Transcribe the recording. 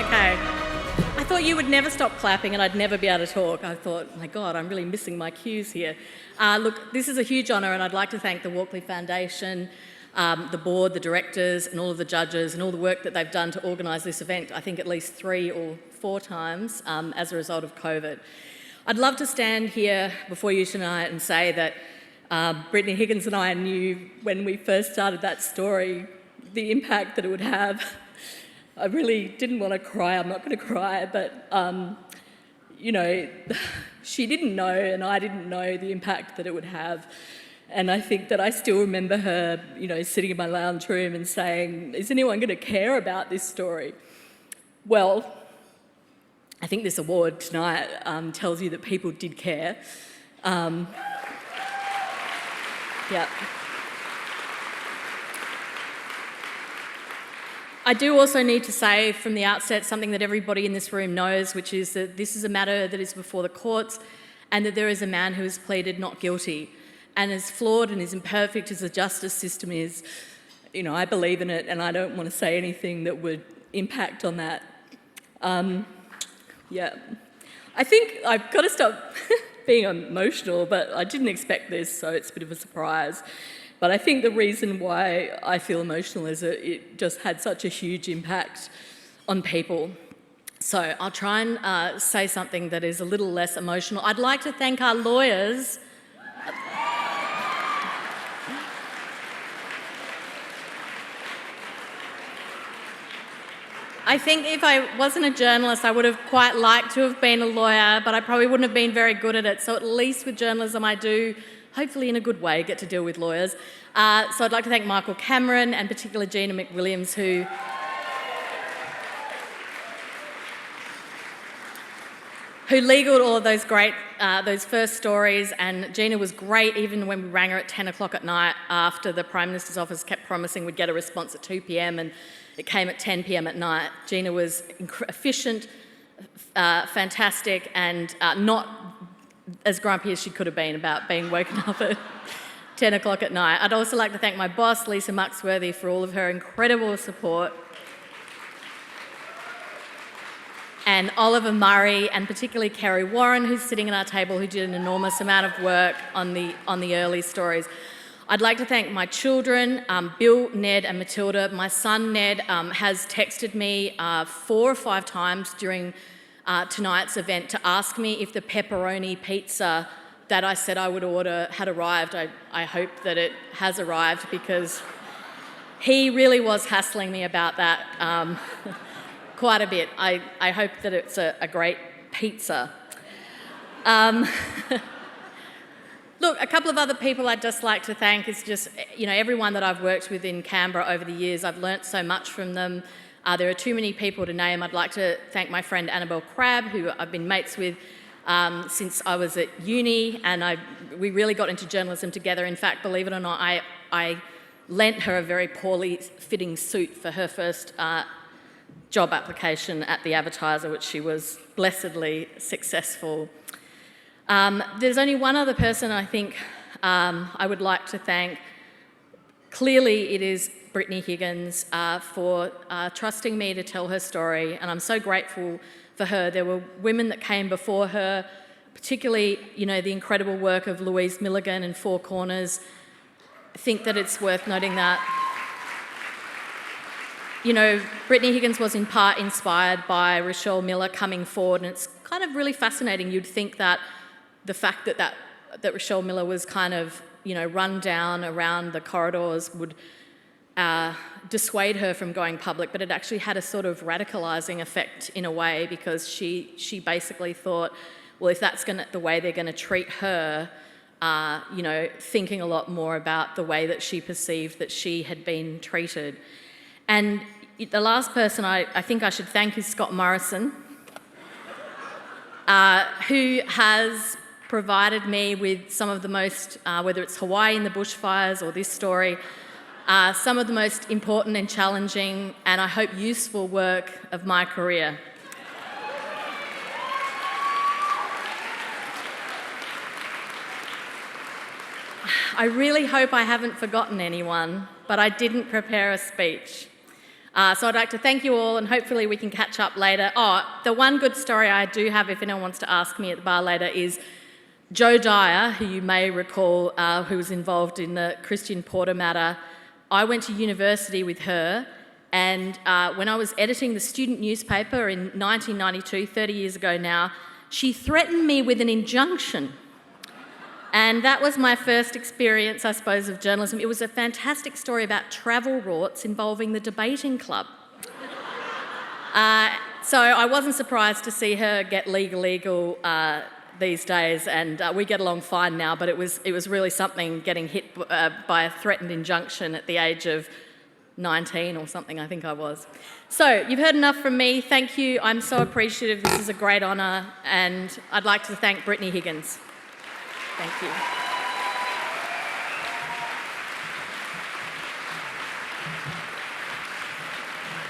Okay. I thought you would never stop clapping and I'd never be able to talk. I thought, my God, I'm really missing my cues here. Look, this is a huge honour and I'd like to thank the Walkley Foundation, the board, the directors and all of the judges and all the work that they've done to organise this event, I think at least 3 or 4 times as a result of COVID. I'd love to stand here before you tonight and say that Brittany Higgins and I knew when we first started that story the impact that it would have. I really didn't want to cry, I'm not going to cry, but, you know, she didn't know and I didn't know the impact that it would have. And I think that I still remember her, you know, sitting in my lounge room and saying, is anyone going to care about this story? Well, I think this award tonight tells you that people did care. Yeah. I do also need to say from the outset something that everybody in this room knows, which is that this is a matter that is before the courts and that there is a man who has pleaded not guilty. And as flawed and as imperfect as the justice system is, you know, I believe in it and I don't want to say anything that would impact on that. Yeah. I think I've got to stop being emotional, but I didn't expect this, so it's a bit of a surprise. But I think the reason why I feel emotional is that it just had such a huge impact on people. So I'll try and say something that is a little less emotional. I'd like to thank our lawyers. I think if I wasn't a journalist, I would have quite liked to have been a lawyer, but I probably wouldn't have been very good at it. So at least with journalism, I do, hopefully in a good way, get to deal with lawyers. So I'd like to thank Michael Cameron and particularly Gina McWilliams, who legaled all of those great, those first stories, and Gina was great even when we rang her at 10 o'clock at night after the Prime Minister's office kept promising we'd get a response at 2 p.m. and it came at 10 p.m. at night. Gina was efficient, fantastic, and not as grumpy as she could have been about being woken up at 10 o'clock at night. I'd also like to thank my boss, Lisa Muxworthy, for all of her incredible support. And Oliver Murray, and particularly Kerry Warren, who's sitting at our table, who did an enormous amount of work on the early stories. I'd like to thank my children, Bill, Ned and Matilda. My son, Ned, has texted me 4 or 5 times during tonight's event to ask me if the pepperoni pizza that I said I would order had arrived. I hope that it has arrived because he really was hassling me about that quite a bit. I hope that it's a great pizza. Look, a couple of other people I'd just like to thank is just, you know, everyone that I've worked with in Canberra over the years. I've learnt so much from them. There are too many people to name. I'd like to thank my friend Annabelle Crabb, who I've been mates with since I was at uni, and we really got into journalism together. In fact, believe it or not, I lent her a very poorly fitting suit for her first job application at the Advertiser, which she was blessedly successful. There's only one other person I think I would like to thank. Clearly it is Brittany Higgins for trusting me to tell her story, and I'm so grateful for her. There were women that came before her, particularly, you know, the incredible work of Louise Milligan and Four Corners. I think that it's worth noting that, you know, Brittany Higgins was in part inspired by Rochelle Miller coming forward, and it's kind of really fascinating. You'd think that the fact that Rochelle Miller was kind of, you know, run down around the corridors would dissuade her from going public, but it actually had a sort of radicalising effect in a way, because she basically thought, well, if that's the way they're going to treat her, you know, thinking a lot more about the way that she perceived that she had been treated. And the last person I think I should thank is Scott Morrison, who has provided me with some of the most, whether it's Hawaii and the bushfires or this story, some of the most important and challenging and I hope useful work of my career. I really hope I haven't forgotten anyone, but I didn't prepare a speech. So I'd like to thank you all, and hopefully we can catch up later. Oh, the one good story I do have, if anyone wants to ask me at the bar later, is Jo Dyer, who you may recall, who was involved in the Christian Porter matter. I went to university with her, and when I was editing the student newspaper in 1992, 30 years ago now, she threatened me with an injunction. And that was my first experience, I suppose, of journalism. It was a fantastic story about travel rorts involving the debating club. So I wasn't surprised to see her get legal these days, and we get along fine now, but it was really something getting hit by a threatened injunction at the age of 19 or something, I think I was. So you've heard enough from me. Thank you. I'm so appreciative. This is a great honour, and I'd like to thank Brittany Higgins. Thank you.